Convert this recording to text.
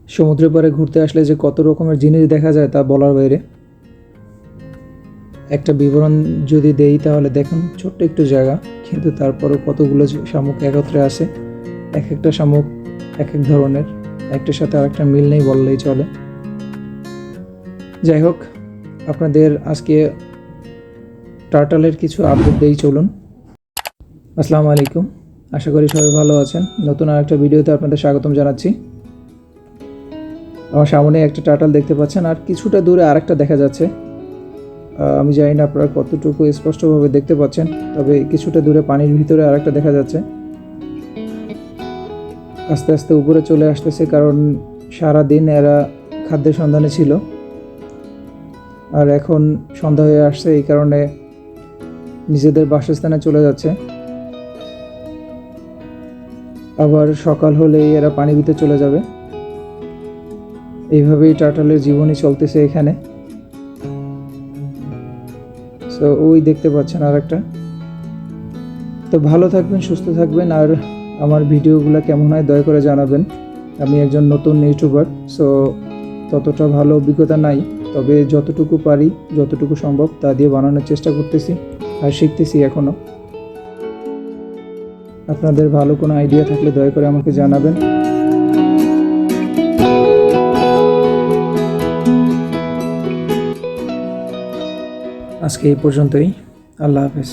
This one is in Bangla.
সমুদ্রের পাড়ে ঘুরতে আসলে যে কত রকমের জিনিস দেখা যায় তা বলার বাইরে। একটা বিবরণ যদি দেই তাহলে দেখুন, ছোট্ট একটু জায়গা, কিন্তু তারপরও কতগুলো শামুক একত্রে আসে। এক একটা শামুক এক এক ধরনের, একটার সাথে আরেকটা মিল নেই বললেই চলে। যাই হোক, আপনাদের আজকে টার্টলের কিছু আপডেট দেই, চলুন। আসসালামু আলাইকুম, আশা করি সবাই ভালো আছেন। নতুন আরেকটা ভিডিওতে আপনাদের স্বাগতম জানাচ্ছি। আমার সামনে একটা টার্টল দেখতে পাচ্ছেন, আর কিছুটা দূরে আরেকটা দেখা যাচ্ছে। আমি জানি না আপনারা কতটুকু স্পষ্টভাবে দেখতে পাচ্ছেন, তবে কিছুটা দূরে পানির ভিতরে আরেকটা দেখা যাচ্ছে। আস্তে আস্তে উপরে চলে আসতেছে, কারণ সারাদিন এরা খাদ্যের সন্ধানে ছিল, আর এখন সন্ধ্যা হয়ে আসছে, এই কারণে নিজেদের বাসস্থানে চলে যাচ্ছে। আবার সকাল হলেই এরা পানির ভিতরে চলে যাবে। এইভাবেই টার্টলের জীবনই চলতেছে এখানে। তো ওই দেখতে পাচ্ছেন আর একটা। তো ভালো থাকবেন, সুস্থ থাকবেন, আর আমার ভিডিওগুলো কেমন হয় দয়া করে জানাবেন। আমি একজন নতুন ইউটিউবার, সো ততটা ভালো অভিজ্ঞতা নাই, তবে যতটুকু পারি, যতটুকু সম্ভব তা দিয়ে বানানোর চেষ্টা করতেছি আর শিখতেছি এখনও। আপনাদের ভালো কোনো আইডিয়া থাকলে দয়া করে আমাকে জানাবেন। আজকে এই পর্যন্তই। আল্লাহ হাফেজ।